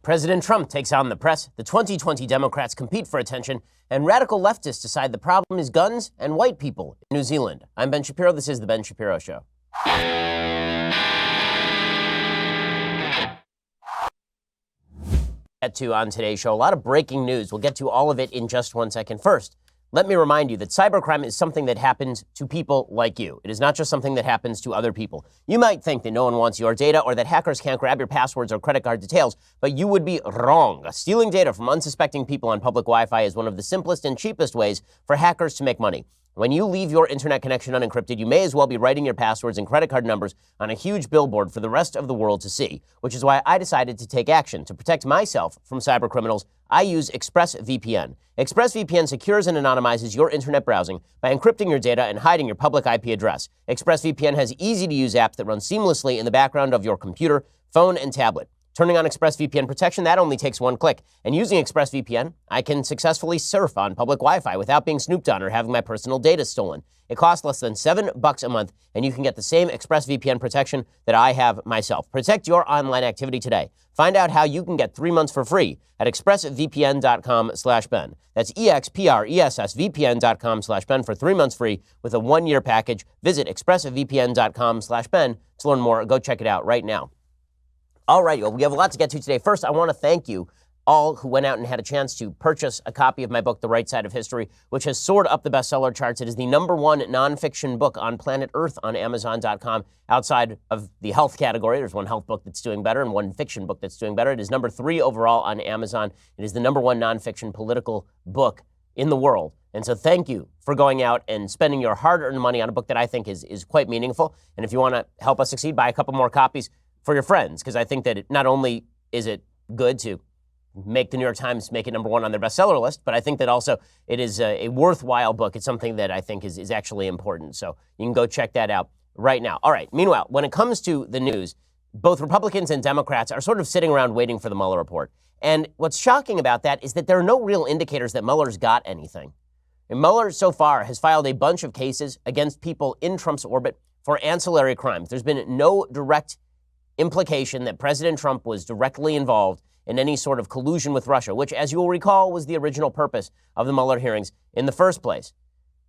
President Trump takes on the press, the 2020 Democrats compete for attention, and radical leftists decide the problem is guns and white people in New Zealand. I'm Ben Shapiro. This is The Ben Shapiro Show. Get to on today's show, a lot of breaking news. We'll get to all of it in just 1 second. First, let me remind you that cybercrime is something that happens to people like you. It is not just something that happens to other people. You might think that no one wants your data or that hackers can't grab your passwords or credit card details, but you would be wrong. Stealing data from unsuspecting people on public Wi-Fi is one of the simplest and cheapest ways for hackers to make money. When you leave your internet connection unencrypted, you may as well be writing your passwords and credit card numbers on a huge billboard for the rest of the world to see, which is why I decided to take action. To protect myself from cybercriminals, I use ExpressVPN. ExpressVPN secures and anonymizes your internet browsing by encrypting your data and hiding your public IP address. ExpressVPN has easy-to-use apps that run seamlessly in the background of your computer, phone, and tablet. Turning on ExpressVPN protection, that only takes one click. And using ExpressVPN, I can successfully surf on public Wi-Fi without being snooped on or having my personal data stolen. It costs less than $7 a month, and you can get the same ExpressVPN protection that I have myself. Protect your online activity today. Find out how you can get 3 months for free at expressvpn.com/Ben. That's expressvpn.com/Ben for 3 months free with a 1-year package. Visit expressvpn.com/Ben to learn more. Go check it out right now. All right, well, we have a lot to get to today. First, I want to thank you all who went out and had a chance to purchase a copy of my book, The Right Side of History, which has soared up the bestseller charts. It is the #1 nonfiction book on planet Earth on Amazon.com. Outside of the health category, there's one health book that's doing better and one fiction book that's doing better. It is #3 overall on Amazon. It is the #1 nonfiction political book in the world. And so thank you for going out and spending your hard-earned money on a book that I think is quite meaningful. And if you want to help us succeed, buy a couple more copies for your friends, because I think that it not only is it good to make the New York Times make it #1 on their bestseller list, but I think that also it is a worthwhile book. It's something that I think is actually important. So you can go check that out right now. All right. Meanwhile, when it comes to the news, both Republicans and Democrats are sort of sitting around waiting for the Mueller report. And what's shocking about that is that there are no real indicators that Mueller's got anything. And Mueller so far has filed a bunch of cases against people in Trump's orbit for ancillary crimes. There's been no direct implication that President Trump was directly involved in any sort of collusion with Russia, which, as you will recall, was the original purpose of the Mueller hearings in the first place.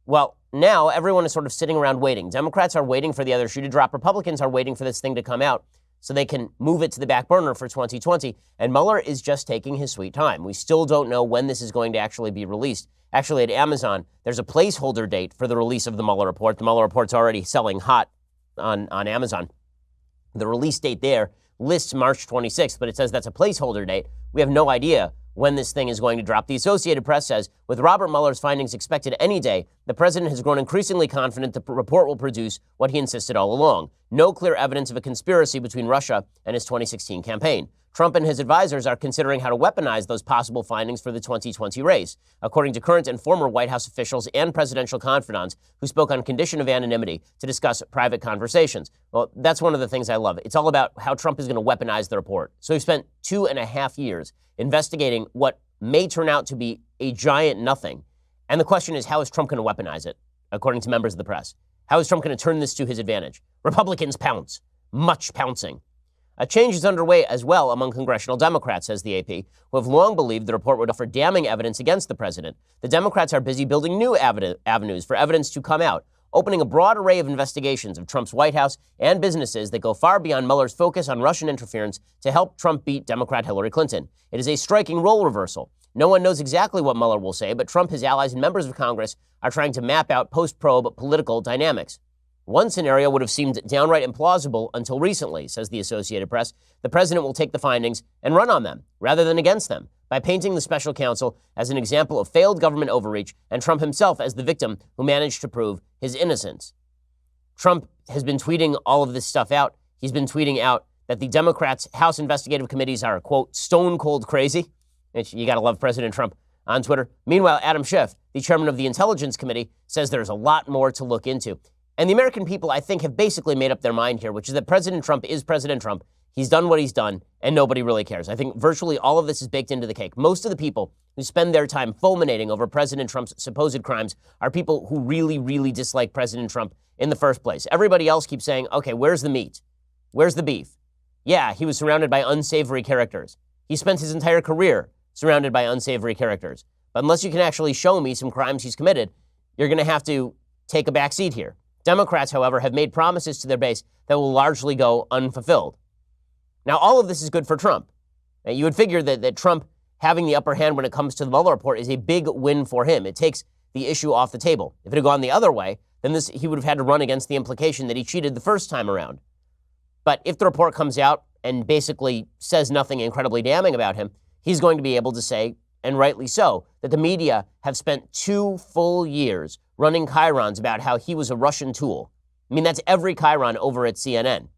Well, now everyone is sort of sitting around waiting. Democrats are waiting for the other shoe to drop. Republicans are waiting for this thing to come out so they can move it to the back burner for 2020. And Mueller is just taking his sweet time. We still don't know when this is going to actually be released. Actually, at Amazon, there's a placeholder date for the release of the Mueller report. The Mueller report's already selling hot on Amazon. The release date there lists March 26th, but it says that's a placeholder date. We have no idea when this thing is going to drop. The Associated Press says, with Robert Mueller's findings expected any day, the president has grown increasingly confident the report will produce what he insisted all along: no clear evidence of a conspiracy between Russia and his 2016 campaign. Trump and his advisors are considering how to weaponize those possible findings for the 2020 race, according to current and former White House officials and presidential confidants who spoke on condition of anonymity to discuss private conversations. Well, that's one of the things I love. It's all about how Trump is going to weaponize the report. So he spent 2.5 years investigating what may turn out to be a giant nothing. And the question is, how is Trump going to weaponize it, according to members of the press? How is Trump going to turn this to his advantage? Republicans pounce. Much pouncing. A change is underway as well among congressional Democrats, says the AP, who have long believed the report would offer damning evidence against the president. The Democrats are busy building new avenues for evidence to come out, opening a broad array of investigations of Trump's White House and businesses that go far beyond Mueller's focus on Russian interference to help Trump beat Democrat Hillary Clinton. It is a striking role reversal. No one knows exactly what Mueller will say, but Trump, his allies, and members of Congress are trying to map out post-probe political dynamics. One scenario would have seemed downright implausible until recently, says the Associated Press. The president will take the findings and run on them, rather than against them, by painting the special counsel as an example of failed government overreach and Trump himself as the victim who managed to prove his innocence. Trump has been tweeting all of this stuff out. He's been tweeting out that the Democrats' House investigative committees are, quote, stone cold crazy. You got to love President Trump on Twitter. Meanwhile, Adam Schiff, the chairman of the Intelligence Committee, says there's a lot more to look into. And the American people, I think, have basically made up their mind here, which is that President Trump is President Trump. He's done what he's done, and nobody really cares. I think virtually all of this is baked into the cake. Most of the people who spend their time fulminating over President Trump's supposed crimes are people who really, really dislike President Trump in the first place. Everybody else keeps saying, okay, where's the meat? Where's the beef? Yeah, he was surrounded by unsavory characters. He spent his entire career surrounded by unsavory characters. But unless you can actually show me some crimes he's committed, you're going to have to take a back seat here. Democrats, however, have made promises to their base that will largely go unfulfilled. Now, all of this is good for Trump. Now, you would figure that Trump having the upper hand when it comes to the Mueller report is a big win for him. It takes the issue off the table. If it had gone the other way, then he would have had to run against the implication that he cheated the first time around. But if the report comes out and basically says nothing incredibly damning about him, he's going to be able to say, and rightly so, that the media have spent 2 full years running chyrons about how he was a Russian tool. I mean, that's every chyron over at CNN.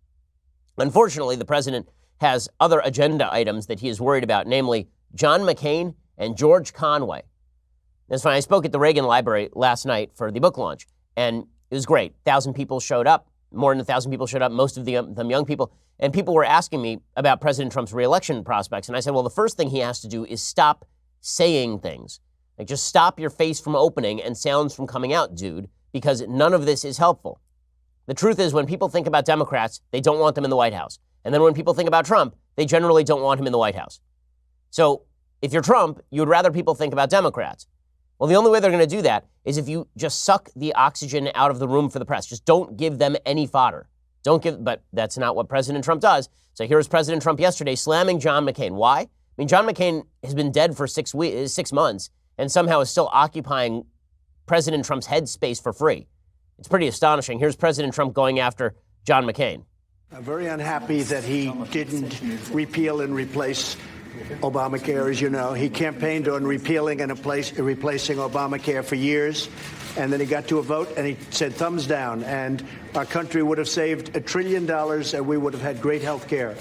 Unfortunately, the president has other agenda items that he is worried about, namely John McCain and George Conway. That's fine. I spoke at the Reagan Library last night for the book launch, and it was great. 1,000 people showed up. More than 1,000 people showed up, most of them young people. And people were asking me about President Trump's reelection prospects. And I said, well, the first thing he has to do is stop saying things. Like, just stop your face from opening and sounds from coming out, dude, because none of this is helpful. The truth is, when people think about Democrats, they don't want them in the White House. And then when people think about Trump, they generally don't want him in the White House. So if you're Trump, you would rather people think about Democrats. Well, the only way they're going to do that is if you just suck the oxygen out of the room for the press. Just don't give them any fodder. But that's not what President Trump does. So here's President Trump yesterday slamming John McCain. Why? I mean, John McCain has been dead for 6 months and somehow is still occupying President Trump's headspace for free. It's pretty astonishing. Here's President Trump going after John McCain. I'm very unhappy that he didn't repeal and replace Obamacare. As you know, he campaigned on repealing and replacing Obamacare for years. And then he got to a vote and he said thumbs down. And our country would have saved $1 trillion and we would have had great health care.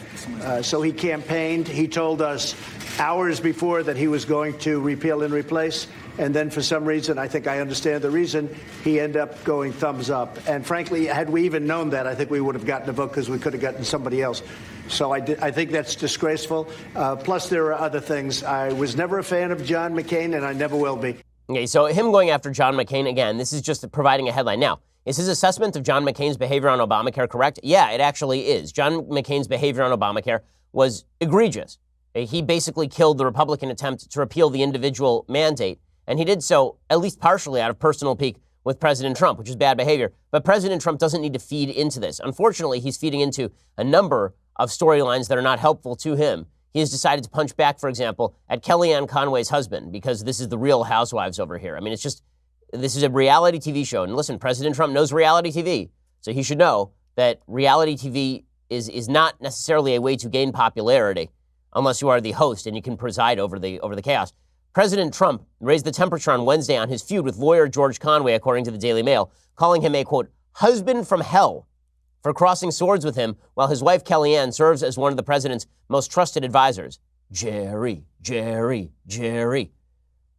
So he campaigned. He told us hours before that he was going to repeal and replace. And then for some reason, I think I understand the reason, he ended up going thumbs up. And frankly, had we even known that, I think we would have gotten a vote because we could have gotten somebody else. So I think that's disgraceful. Plus, there are other things. I was never a fan of John McCain, and I never will be. Okay, so him going after John McCain, again, this is just providing a headline. Now, is his assessment of John McCain's behavior on Obamacare correct? Yeah, it actually is. John McCain's behavior on Obamacare was egregious. He basically killed the Republican attempt to repeal the individual mandate, and he did so at least partially out of personal pique with President Trump, which is bad behavior. But President Trump doesn't need to feed into this. Unfortunately, he's feeding into a number of storylines that are not helpful to him. He has decided to punch back, for example, at Kellyanne Conway's husband, because this is the Real Housewives over here. I mean, this is a reality TV show. And listen, President Trump knows reality TV, so he should know that reality TV is not necessarily a way to gain popularity unless you are the host and you can preside over the chaos. President Trump raised the temperature on Wednesday on his feud with lawyer George Conway, according to the Daily Mail, calling him a, quote, husband from hell for crossing swords with him while his wife Kellyanne serves as one of the president's most trusted advisors. Jerry.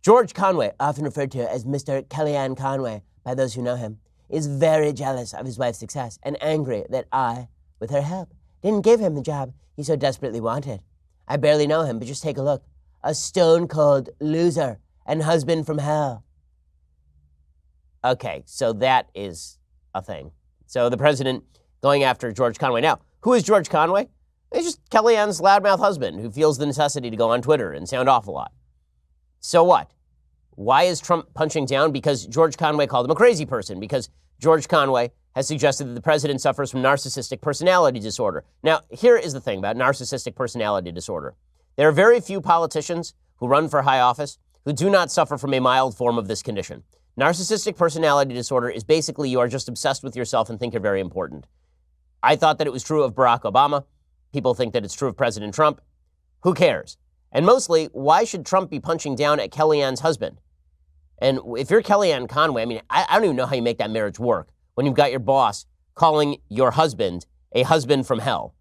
George Conway, often referred to as Mr. Kellyanne Conway by those who know him, is very jealous of his wife's success and angry that I, with her help, didn't give him the job he so desperately wanted. I barely know him, but just take a look. A stone-cold loser and husband from hell. Okay, so that is a thing. So the president going after George Conway. Now, who is George Conway? He's just Kellyanne's loudmouth husband who feels the necessity to go on Twitter and sound off a lot. So what? Why is Trump punching down? Because George Conway called him a crazy person. Because George Conway has suggested that the president suffers from narcissistic personality disorder. Now, here is the thing about narcissistic personality disorder. There are very few politicians who run for high office who do not suffer from a mild form of this condition. Narcissistic personality disorder is basically you are just obsessed with yourself and think you're very important. I thought that it was true of Barack Obama. People think that it's true of President Trump. Who cares? And mostly, why should Trump be punching down at Kellyanne's husband? And if you're Kellyanne Conway, I mean, I don't even know how you make that marriage work when you've got your boss calling your husband a husband from hell.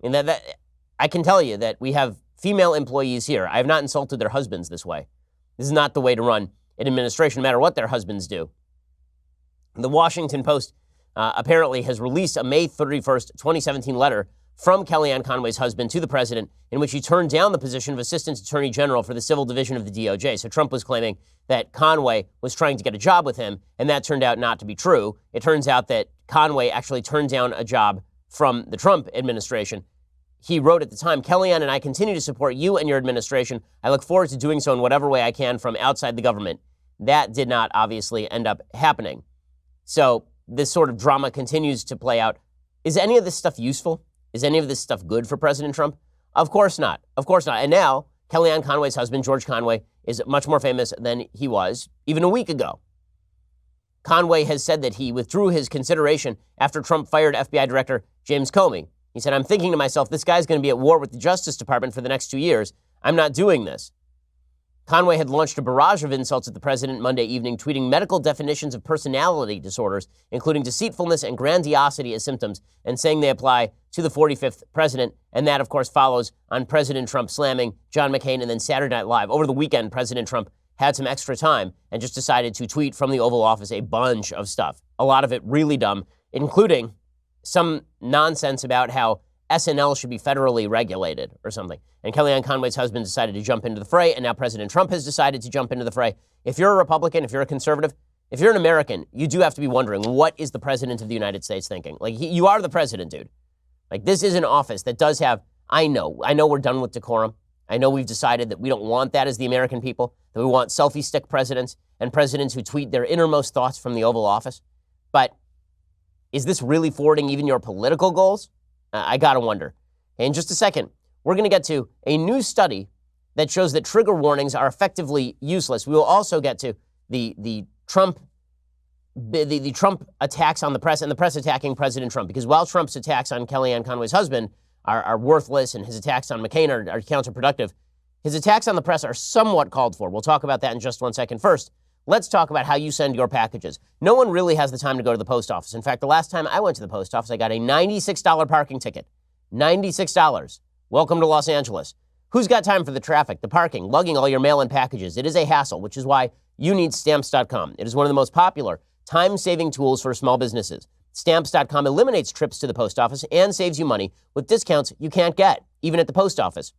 And that I can tell you that we have female employees here. I have not insulted their husbands this way. This is not the way to run an administration, no matter what their husbands do. The Washington Post apparently has released a May 31st, 2017 letter from Kellyanne Conway's husband to the president in which he turned down the position of Assistant Attorney General for the Civil Division of the DOJ. So Trump was claiming that Conway was trying to get a job with him, and that turned out not to be true. It turns out that Conway actually turned down a job from the Trump administration. he wrote at the time, Kellyanne and I continue to support you and your administration. I look forward to doing so in whatever way I can from outside the government. That did not obviously end up happening. So this sort of drama continues to play out. Is any of this stuff useful? Is any of this stuff good for President Trump? Of course not. Of course not. And now Kellyanne Conway's husband, George Conway, is much more famous than he was even a week ago. Conway has said that he withdrew his consideration after Trump fired FBI Director James Comey. He said, I'm thinking to myself, this guy's going to be at war with the Justice Department for the next 2 years. I'm not doing this. Conway had launched a barrage of insults at the president Monday evening, tweeting medical definitions of personality disorders, including deceitfulness and grandiosity as symptoms, and saying they apply to the 45th president. And that, of course, follows on President Trump slamming John McCain and then Saturday Night Live. Over the weekend, President Trump had some extra time and just decided to tweet from the Oval Office a bunch of stuff, a lot of it really dumb, including some nonsense about how SNL should be federally regulated or something. And Kellyanne Conway's husband decided to jump into the fray, and now President Trump has decided to jump into the fray. If you're a Republican, if you're a conservative, if you're an American, you do have to be wondering, what is the president of the United States thinking? Like, you are the president, dude. Like, this is an office that does have, I know we're done with decorum. I know we've decided that we don't want that as the American people, that we want selfie stick presidents and presidents who tweet their innermost thoughts from the Oval Office. But is this really forwarding even your political goals? I gotta wonder. In just a second, we're going to get to a new study that shows that trigger warnings are effectively useless. We will also get to the Trump attacks on the press and the press attacking President Trump. Because while Trump's attacks on Kellyanne Conway's husband are worthless and his attacks on McCain are counterproductive, his attacks on the press are somewhat called for. We'll talk about that in just 1 second. First, let's talk about how you send your packages. No one really has the time to go to the post office. In fact, the last time I went to the post office, I got a $96 parking ticket. $96. Welcome to Los Angeles. Who's got time for the traffic, the parking, lugging all your mail-in packages? It is a hassle, which is why you need Stamps.com. It is one of the most popular time-saving tools for small businesses. Stamps.com eliminates trips to the post office and saves you money with discounts you can't get, even at the post office.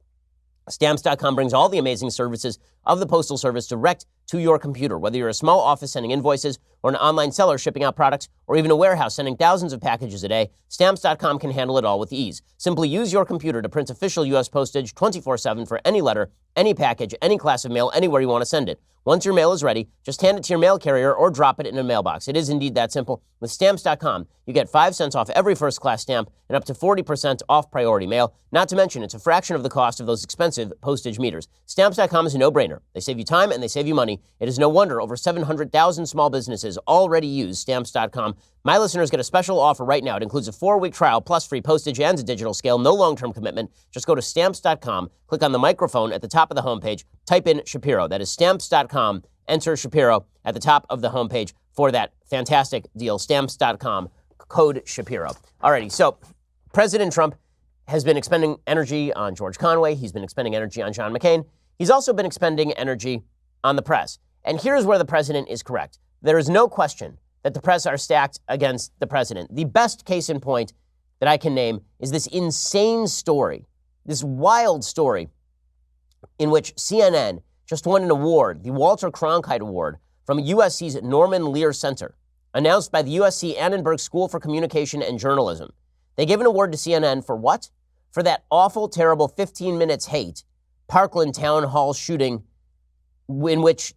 Stamps.com brings all the amazing services of the Postal Service direct to your computer, whether you're a small office sending invoices or an online seller shipping out products or even a warehouse sending thousands of packages a day. Stamps.com can handle it all with ease. Simply use your computer to print official U.S. postage 24/7 for any letter, any package, any class of mail, anywhere you want to send it. Once your mail is ready, just hand it to your mail carrier or drop it in a mailbox. It is indeed that simple. With Stamps.com, you get 5 cents off every first-class stamp and up to 40% off priority mail. Not to mention, it's a fraction of the cost of those expensive postage meters. Stamps.com is a no-brainer. They save you time and they save you money. It is no wonder over 700,000 small businesses already use Stamps.com. My listeners get a special offer right now. It includes a 4-week trial plus free postage and a digital scale. No long-term commitment. Just go to Stamps.com, click on the microphone at the top of the homepage, type in Shapiro. That is Stamps.com. Enter Shapiro at the top of the homepage for that fantastic deal. Stamps.com, code Shapiro. Alrighty, so President Trump has been expending energy on George Conway. He's been expending energy on John McCain. He's also been expending energy on the press. And here's where the president is correct. There is no question that the press are stacked against the president. The best case in point that I can name is this insane story, this wild story in which CNN just won an award, the Walter Cronkite Award, from USC's Norman Lear Center, announced by the USC Annenberg School for Communication and Journalism. They gave an award to CNN for what? For that awful, terrible 15 minutes hate Parkland Town Hall shooting in which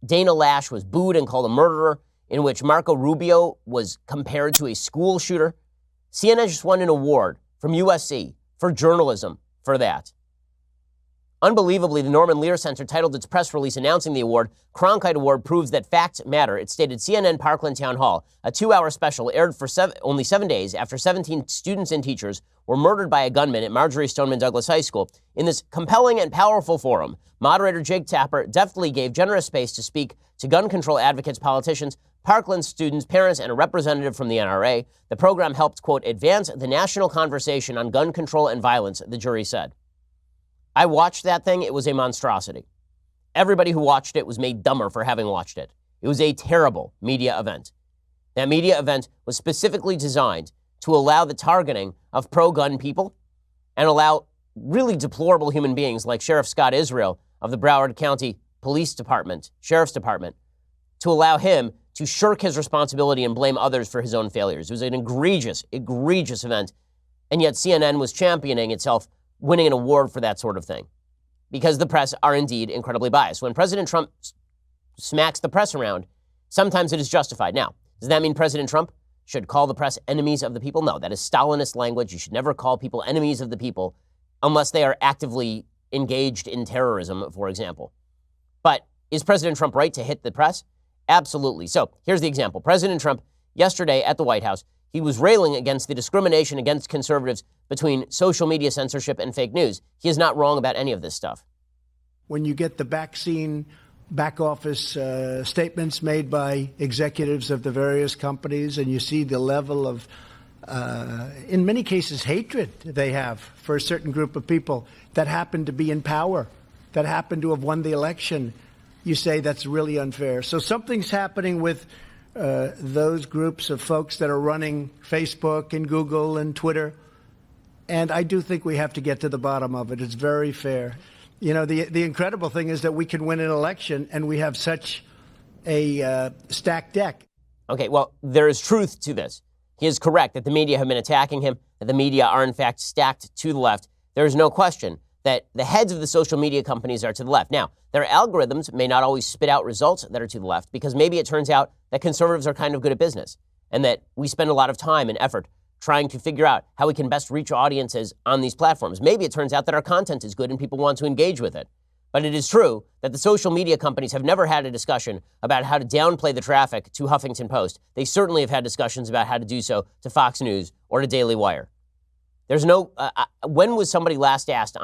Dana Lash was booed and called a murderer, in which Marco Rubio was compared to a school shooter. CNN just won an award from USC for journalism for that. Unbelievably, the Norman Lear Center titled its press release announcing the award, Cronkite Award proves that facts matter. It stated CNN Parkland Town Hall, a 2-hour special aired for only 7 days after 17 students and teachers were murdered by a gunman at Marjorie Stoneman Douglas High School. In this compelling and powerful forum, moderator Jake Tapper deftly gave generous space to speak to gun control advocates, politicians, Parkland students, parents, and a representative from the NRA. The program helped, quote, advance the national conversation on gun control and violence, the jury said. I watched that thing. It was a monstrosity. Everybody who watched it was made dumber for having watched it. It was a terrible media event. That media event was specifically designed to allow the targeting of pro-gun people and allow really deplorable human beings like Sheriff Scott Israel of the Broward County Police Department, Sheriff's Department, to allow him to shirk his responsibility and blame others for his own failures. It was an egregious, egregious event. And yet CNN was championing itself, winning an award for that sort of thing, because the press are indeed incredibly biased. When President Trump smacks the press around, sometimes it is justified. Now, does that mean President Trump should call the press enemies of the people? No, that is Stalinist language. You should never call people enemies of the people unless they are actively engaged in terrorism, for example. But is President Trump right to hit the press? Absolutely. So here's the example. President Trump, yesterday at the White House, he was railing against the discrimination against conservatives between social media censorship and fake news. He is not wrong about any of this stuff. When you get the back office statements made by executives of the various companies, and you see the level of, in many cases, hatred they have for a certain group of people that happen to be in power, that happen to have won the election, you say that's really unfair. So something's happening with those groups of folks that are running Facebook and Google and Twitter. And I do think we have to get to the bottom of it. It's very fair. You know, the incredible thing is that we can win an election and we have such a stacked deck. Okay, well, there is truth to this. He is correct that the media have been attacking him, that the media are in fact stacked to the left. There is no question that the heads of the social media companies are to the left. Now, their algorithms may not always spit out results that are to the left, because maybe it turns out that conservatives are kind of good at business and that we spend a lot of time and effort trying to figure out how we can best reach audiences on these platforms. Maybe it turns out that our content is good and people want to engage with it. But it is true that the social media companies have never had a discussion about how to downplay the traffic to Huffington Post. They certainly have had discussions about how to do so to Fox News or to Daily Wire. There's no, when was somebody last asked,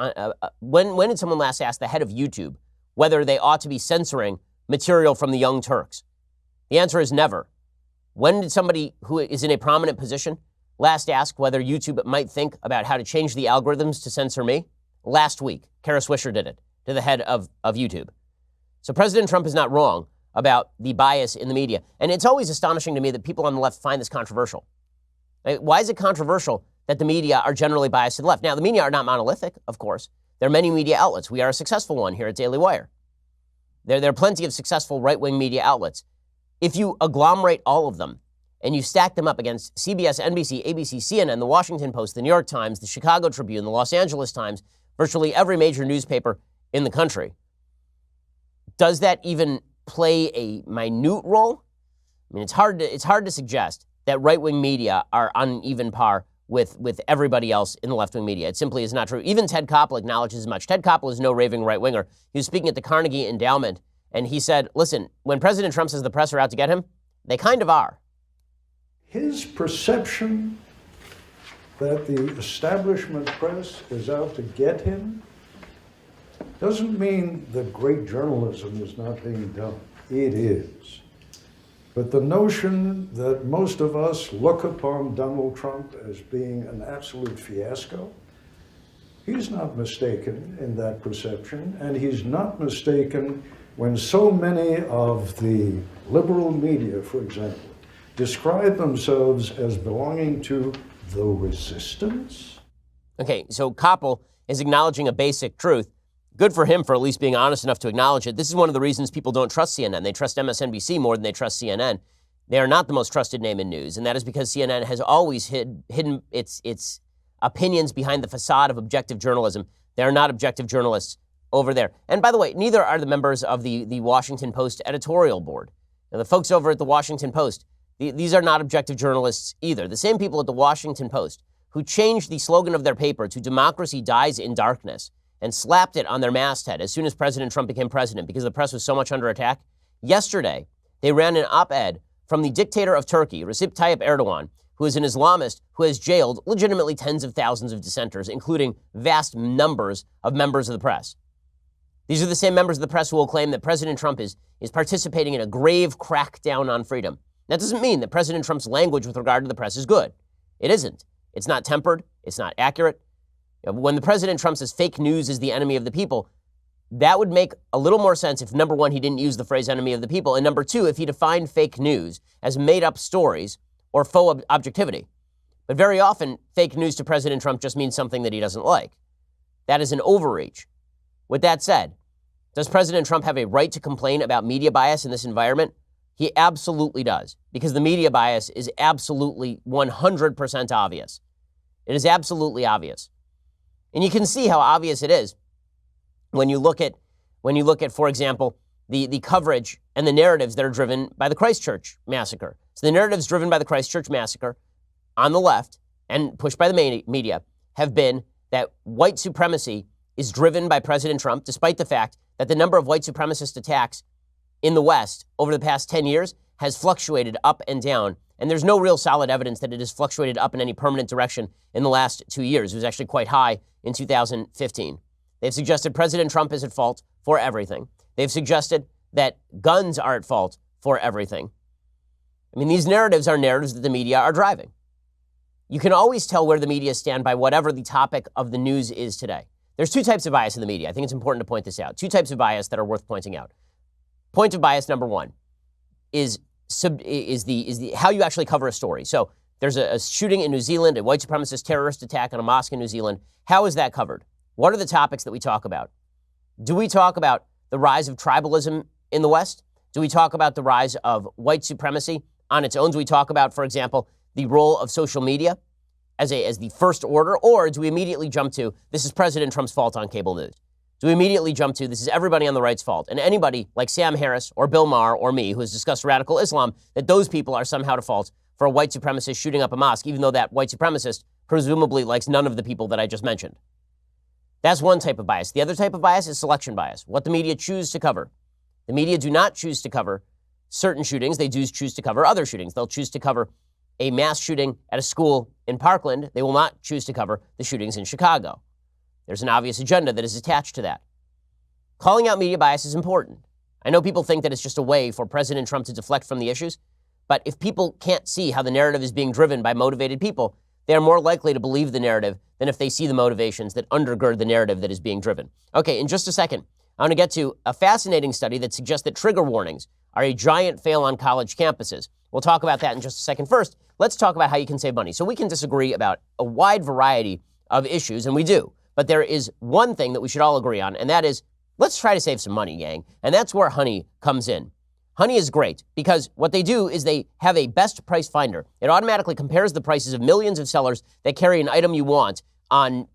when did someone last ask the head of YouTube whether they ought to be censoring material from the Young Turks? The answer is never. When did somebody who is in a prominent position last ask whether YouTube might think about how to change the algorithms to censor me? Last week, Kara Swisher did it to the head of YouTube. So President Trump is not wrong about the bias in the media. And it's always astonishing to me that people on the left find this controversial. Why is it controversial that the media are generally biased to the left? Now, the media are not monolithic, of course. There are many media outlets. We are a successful one here at Daily Wire. There are plenty of successful right-wing media outlets. If you agglomerate all of them and you stack them up against CBS, NBC, ABC, CNN, the Washington Post, the New York Times, the Chicago Tribune, the Los Angeles Times, virtually every major newspaper in the country, does that even play a minute role? I mean, it's hard to suggest that right-wing media are on an even par with everybody else in the left-wing media. It simply is not true. Even Ted Koppel acknowledges as much. Ted Koppel is no raving right-winger. He was speaking at the Carnegie Endowment, and he said, listen, when President Trump says the press are out to get him, they kind of are. His perception that the establishment press is out to get him doesn't mean that great journalism is not being done. It is. But the notion that most of us look upon Donald Trump as being an absolute fiasco, he's not mistaken in that perception, and he's not mistaken when so many of the liberal media, for example, describe themselves as belonging to the resistance. Okay, so Koppel is acknowledging a basic truth. Good for him for at least being honest enough to acknowledge it. This is one of the reasons people don't trust CNN. They trust MSNBC more than they trust CNN. They are not the most trusted name in news, and that is because CNN has always hidden its opinions behind the facade of objective journalism. They are not objective journalists over there. And by the way, neither are the members of the Washington Post editorial board. Now, the folks over at the Washington Post, these are not objective journalists either. The same people at the Washington Post who changed the slogan of their paper to "Democracy Dies in Darkness" and slapped it on their masthead as soon as President Trump became president because the press was so much under attack. Yesterday, they ran an op-ed from the dictator of Turkey, Recep Tayyip Erdogan, who is an Islamist who has jailed legitimately tens of thousands of dissenters, including vast numbers of members of the press. These are the same members of the press who will claim that President Trump is participating in a grave crackdown on freedom. That doesn't mean that President Trump's language with regard to the press is good. It isn't. It's not tempered. It's not accurate. When the President Trump says fake news is the enemy of the people, that would make a little more sense if, number one, he didn't use the phrase enemy of the people, and number two, if he defined fake news as made-up stories or faux objectivity. But very often, fake news to President Trump just means something that he doesn't like. That is an overreach. With that said, does President Trump have a right to complain about media bias in this environment? He absolutely does, because the media bias is absolutely 100% obvious. It is absolutely obvious. And you can see how obvious it is when you look at, for example, the coverage and the narratives that are driven by the Christchurch massacre. So the narratives driven by the Christchurch massacre on the left and pushed by the media have been that white supremacy is driven by President Trump, despite the fact that the number of white supremacist attacks in the West over the past 10 years has fluctuated up and down. And there's no real solid evidence that it has fluctuated up in any permanent direction in the last 2 years. It was actually quite high in 2015. They've suggested President Trump is at fault for everything. They've suggested that guns are at fault for everything. I mean, these narratives are narratives that the media are driving. You can always tell where the media stand by whatever the topic of the news is today. There's two types of bias in the media. I think it's important to point this out. Two types of bias that are worth pointing out. Point of bias number one is how you actually cover a story. So there's a shooting in New Zealand, a white supremacist terrorist attack on a mosque in New Zealand. How is that covered? What are the topics that we talk about? Do we talk about the rise of tribalism in the West? Do we talk about the rise of white supremacy on its own? Do we talk about, for example, the role of social media as the first order? Or do we immediately jump to, this is President Trump's fault on cable news? Do we immediately jump to, this is everybody on the right's fault? And anybody like Sam Harris or Bill Maher or me who has discussed radical Islam, that those people are somehow to fault for a white supremacist shooting up a mosque, even though that white supremacist presumably likes none of the people that I just mentioned. That's one type of bias. The other type of bias is selection bias, what the media choose to cover. The media do not choose to cover certain shootings. They do choose to cover other shootings. They'll choose to cover a mass shooting at a school in Parkland. They will not choose to cover the shootings in Chicago. There's an obvious agenda that is attached to that. Calling out media bias is important. I know people think that it's just a way for President Trump to deflect from the issues, but if people can't see how the narrative is being driven by motivated people, they are more likely to believe the narrative than if they see the motivations that undergird the narrative that is being driven. Okay, in just a second, I want to get to a fascinating study that suggests that trigger warnings are a giant fail on college campuses. We'll talk about that in just a second. First, let's talk about how you can save money. So we can disagree about a wide variety of issues, and we do. But there is one thing that we should all agree on, and that is, let's try to save some money, gang. And that's where Honey comes in. Honey is great because what they do is they have a best price finder. It automatically compares the prices of millions of sellers that carry an item you want on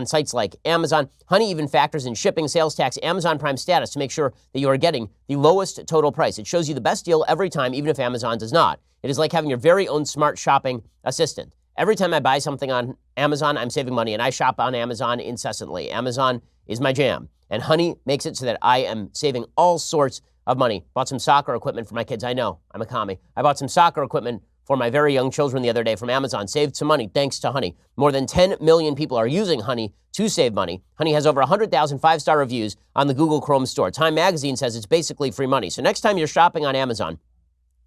sites like Amazon. Honey even factors in shipping, sales tax, Amazon Prime status to make sure that you are getting the lowest total price. It shows you the best deal every time, even if Amazon does not. It is like having your very own smart shopping assistant. Every time I buy something on Amazon, I'm saving money, and I shop on Amazon incessantly. Amazon is my jam, and Honey makes it so that I am saving all sorts of money. Bought some soccer equipment for my kids. I know, I'm a commie. I bought some soccer equipment for my very young children the other day from Amazon. Saved some money thanks to Honey. More than 10 million people are using Honey to save money. Honey has over 100,000 five-star reviews on the Google Chrome store. Time magazine says it's basically free money. So next time you're shopping on Amazon,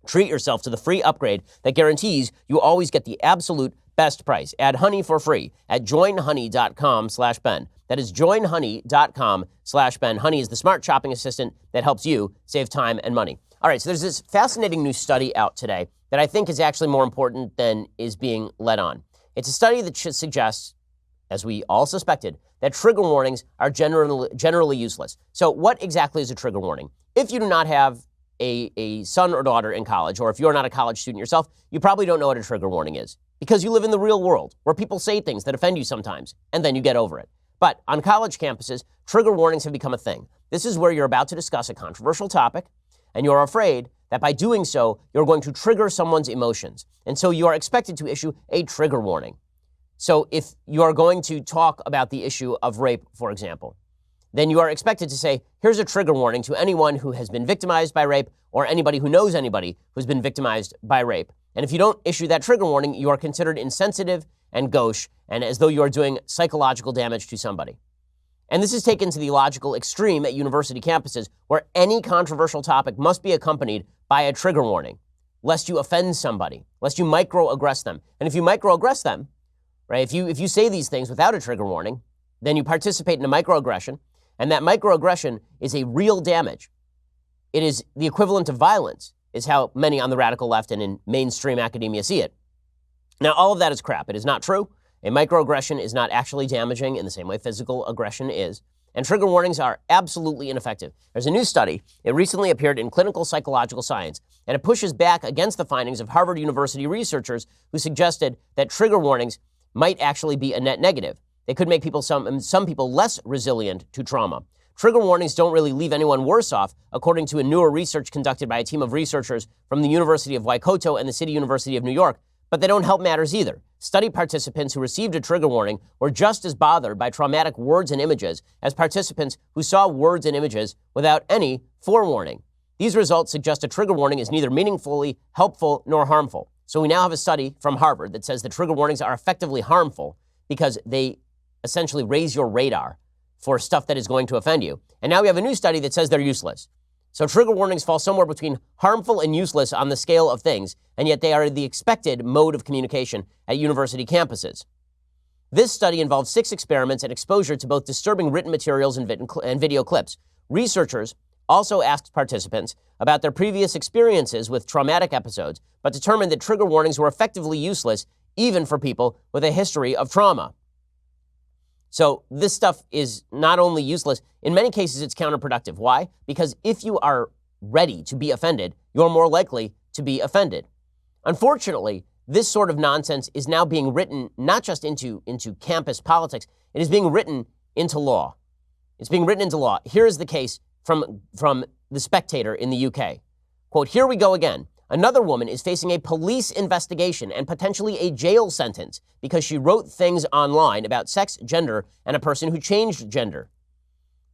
treat yourself to the free upgrade that guarantees you always get the absolute best price. Add Honey for free at joinhoney.com/Ben. That is joinhoney.com/Ben. Honey is the smart shopping assistant that helps you save time and money. All right, so there's this fascinating new study out today that I think is actually more important than is being led on. It's a study that suggests, as we all suspected, that trigger warnings are generally useless. So what exactly is a trigger warning? If you do not have a son or daughter in college, or if you're not a college student yourself, you probably don't know what a trigger warning is because you live in the real world where people say things that offend you sometimes, and then you get over it. But on college campuses, trigger warnings have become a thing. This is where you're about to discuss a controversial topic, and you're afraid that by doing so, you're going to trigger someone's emotions. And so you are expected to issue a trigger warning. So if you are going to talk about the issue of rape, for example, then you are expected to say, here's a trigger warning to anyone who has been victimized by rape or anybody who knows anybody who's been victimized by rape. And if you don't issue that trigger warning, you are considered insensitive and gauche and as though you are doing psychological damage to somebody. And this is taken to the logical extreme at university campuses where any controversial topic must be accompanied by a trigger warning, lest you offend somebody, lest you microaggress them. And if you microaggress them, right, if you say these things without a trigger warning, then you participate in a microaggression, and that microaggression is a real damage. It is the equivalent of violence, is how many on the radical left and in mainstream academia see it. Now, all of that is crap. It is not true. A microaggression is not actually damaging in the same way physical aggression is. And trigger warnings are absolutely ineffective. There's a new study. It recently appeared in Clinical Psychological Science, and it pushes back against the findings of Harvard University researchers who suggested that trigger warnings might actually be a net negative. They could make some people less resilient to trauma. Trigger warnings don't really leave anyone worse off, according to a newer research conducted by a team of researchers from the University of Waikato and the City University of New York, but they don't help matters either. Study participants who received a trigger warning were just as bothered by traumatic words and images as participants who saw words and images without any forewarning. These results suggest a trigger warning is neither meaningfully helpful nor harmful. So we now have a study from Harvard that says that trigger warnings are effectively harmful because they essentially raise your radar for stuff that is going to offend you. And now we have a new study that says they're useless. So trigger warnings fall somewhere between harmful and useless on the scale of things, and yet they are the expected mode of communication at university campuses. This study involved 6 experiments and exposure to both disturbing written materials and video clips. Researchers also asked participants about their previous experiences with traumatic episodes, but determined that trigger warnings were effectively useless even for people with a history of trauma. So this stuff is not only useless, in many cases it's counterproductive. Why? Because if you are ready to be offended, you're more likely to be offended. Unfortunately, this sort of nonsense is now being written not just into campus politics, it is being written into law. It's being written into law. Here is the case from The Spectator in the UK. Quote, "Here we go again. Another woman is facing a police investigation and potentially a jail sentence because she wrote things online about sex, gender, and a person who changed gender.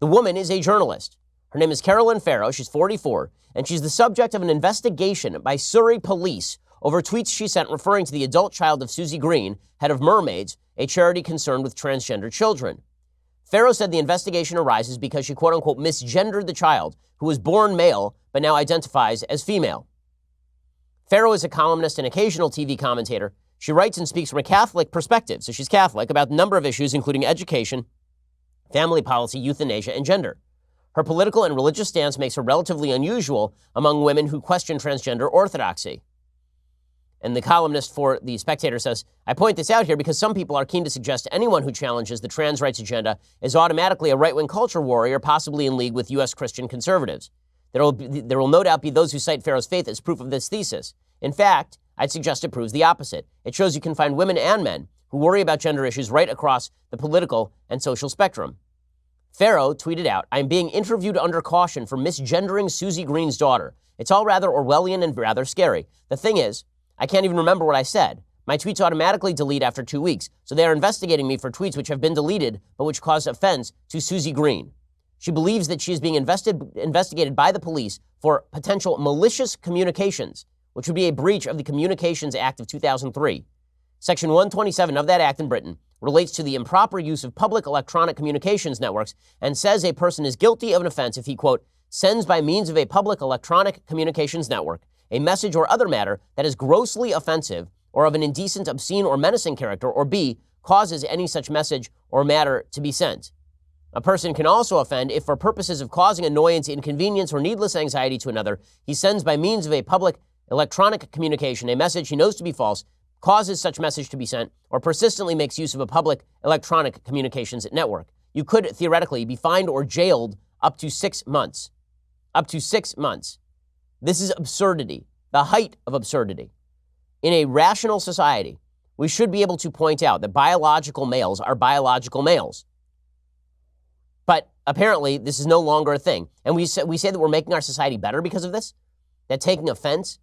The woman is a journalist. Her name is Carolyn Farrow. She's 44, and she's the subject of an investigation by Surrey police over tweets she sent referring to the adult child of Susie Green, head of Mermaids, a charity concerned with transgender children. Farrow said the investigation arises because she quote-unquote misgendered the child, who was born male but now identifies as female. Farrow is a columnist and occasional TV commentator. She writes and speaks from a Catholic perspective, so she's Catholic, about a number of issues, including education, family policy, euthanasia, and gender. Her political and religious stance makes her relatively unusual among women who question transgender orthodoxy." And the columnist for The Spectator says, "I point this out here because some people are keen to suggest anyone who challenges the trans rights agenda is automatically a right-wing culture warrior, possibly in league with U.S. Christian conservatives. There will no doubt be those who cite Farrow's faith as proof of this thesis. In fact, I'd suggest it proves the opposite. It shows you can find women and men who worry about gender issues right across the political and social spectrum." Farrow tweeted out, "I'm being interviewed under caution for misgendering Susie Green's daughter. It's all rather Orwellian and rather scary. The thing is, I can't even remember what I said. My tweets automatically delete after 2 weeks, so they are investigating me for tweets which have been deleted but which cause offense to Susie Green. She believes that she is being investigated by the police for potential malicious communications, which would be a breach of the Communications Act of 2003. Section 127 of that act in Britain relates to the improper use of public electronic communications networks and says a person is guilty of an offense if he, quote, sends by means of a public electronic communications network a message or other matter that is grossly offensive or of an indecent, obscene, or menacing character, or B, causes any such message or matter to be sent. A person can also offend if, for purposes of causing annoyance, inconvenience, or needless anxiety to another, he sends by means of a public electronic communication a message he knows to be false, causes such message to be sent, or persistently makes use of a public electronic communications network. You could theoretically be fined or jailed up to 6 months. Up to 6 months. This is absurdity, the height of absurdity. In a rational society, we should be able to point out that biological males are biological males. But apparently, this is no longer a thing. And we say that we're making our society better because of this? That taking offense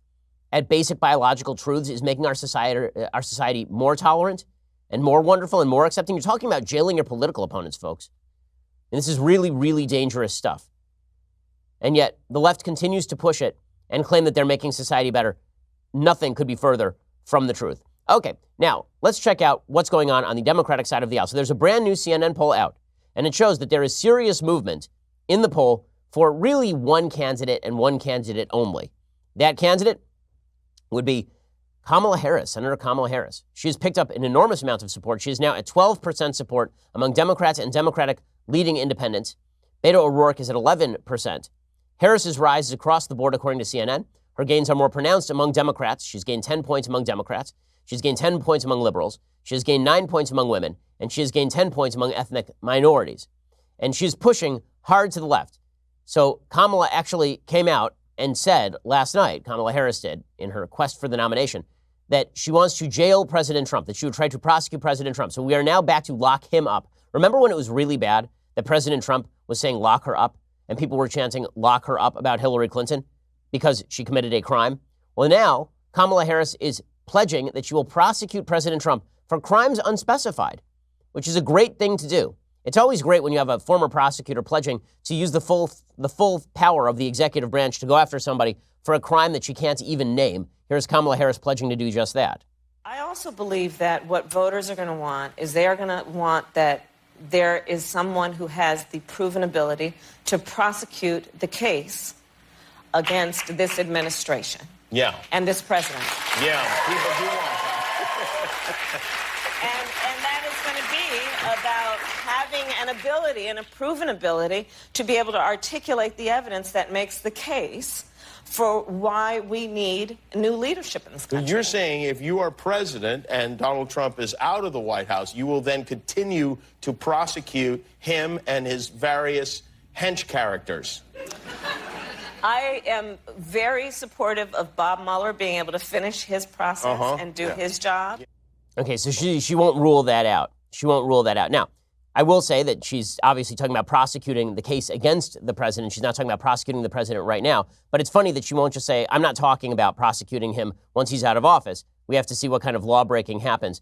at basic biological truths is making our society more tolerant and more wonderful and more accepting? You're talking about jailing your political opponents, folks. And this is really, really dangerous stuff. And yet, the left continues to push it and claim that they're making society better. Nothing could be further from the truth. Okay, now, let's check out what's going on the Democratic side of the aisle. So there's a brand new CNN poll out, and it shows that there is serious movement in the poll for really one candidate and one candidate only. That candidate would be Kamala Harris, Senator Kamala Harris. She has picked up an enormous amount of support. She is now at 12% support among Democrats and Democratic leading independents. Beto O'Rourke is at 11%. Harris's rise is across the board, according to CNN. Her gains are more pronounced among Democrats. She's gained 10 points among Democrats. She's gained 10 points among liberals. She has gained 9 points among women. And she has gained 10 points among ethnic minorities. And she's pushing hard to the left. So Kamala actually came out and said last night, Kamala Harris did, in her quest for the nomination, that she wants to jail President Trump, that she would try to prosecute President Trump. So we are now back to lock him up. Remember when it was really bad that President Trump was saying lock her up and people were chanting lock her up about Hillary Clinton because she committed a crime? Well, now Kamala Harris is pledging that she will prosecute President Trump for crimes unspecified, which is a great thing to do. It's always great when you have a former prosecutor pledging to use the full power of the executive branch to go after somebody for a crime that she can't even name. Here's Kamala Harris pledging to do just that. I also believe that what voters are going to want is they are going to want that there is someone who has the proven ability to prosecute the case against this administration. Yeah. And this president. Yeah, people do want that. And that is going to be about having an ability and a proven ability to be able to articulate the evidence that makes the case for why we need new leadership in this country. You're saying if you are president and Donald Trump is out of the White House, you will then continue to prosecute him and his various hench characters. I am very supportive of Bob Mueller being able to finish his process and do his job. Okay, so she won't rule that out. She won't rule that out. Now, I will say that she's obviously talking about prosecuting the case against the president. She's not talking about prosecuting the president right now. But it's funny that she won't just say, I'm not talking about prosecuting him once he's out of office. We have to see what kind of law breaking happens.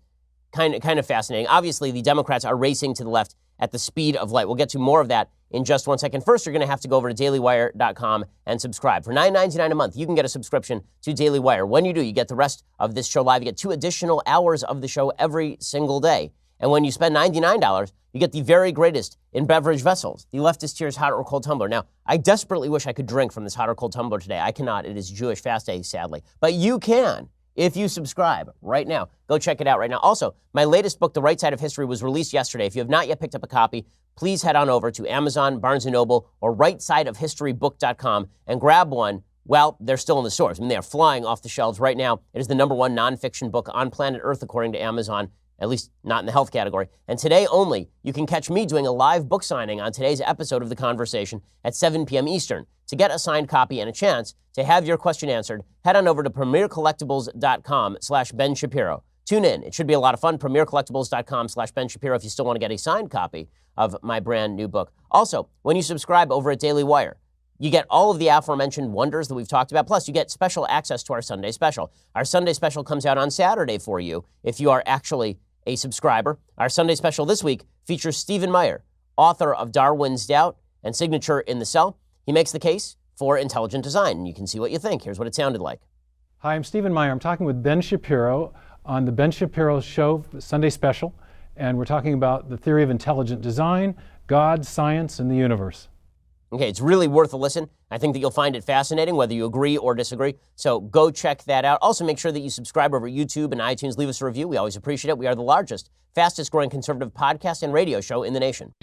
Kind of fascinating. Obviously, the Democrats are racing to the left at the speed of light. We'll get to more of that in just 1 second. First, you're going to have to go over to dailywire.com and subscribe. For $9.99 a month, you can get a subscription to Daily Wire. When you do, you get the rest of this show live. You get 2 additional hours of the show every single day. And when you spend $99, you get the very greatest in beverage vessels, the Leftist Tears hot or cold tumbler. Now, I desperately wish I could drink from this hot or cold tumbler today. I cannot. It is Jewish fast day, sadly. But you can if you subscribe right now. Go check it out right now. Also, my latest book, The Right Side of History, was released yesterday. If you have not yet picked up a copy, please head on over to Amazon, Barnes & Noble, or rightsideofhistorybook.com and grab one. Well, they're still in the stores. I mean, they're flying off the shelves right now. It is the #1 nonfiction book on planet Earth, according to Amazon, at least not in the health category. And today only, you can catch me doing a live book signing on today's episode of The Conversation at 7 p.m. Eastern. To get a signed copy and a chance to have your question answered, head on over to premiercollectibles.com/Ben Shapiro. Tune in. It should be a lot of fun. premiercollectibles.com/Ben Shapiro if you still want to get a signed copy of my brand new book. Also, when you subscribe over at Daily Wire, you get all of the aforementioned wonders that we've talked about. Plus, you get special access to our Sunday special. Our Sunday special comes out on Saturday for you if you are actually a subscriber. Our Sunday special this week features Stephen Meyer, author of Darwin's Doubt and Signature in the Cell. He makes the case for intelligent design, and you can see what you think. Here's what it sounded like. Hi, I'm Stephen Meyer. I'm talking with Ben Shapiro on the Ben Shapiro Show Sunday special, and we're talking about the theory of intelligent design, God, science, and the universe. Okay, it's really worth a listen. I think that you'll find it fascinating, whether you agree or disagree. So go check that out. Also, make sure that you subscribe over YouTube and iTunes. Leave us a review. We always appreciate it. We are the largest, fastest growing conservative podcast and radio show in the nation.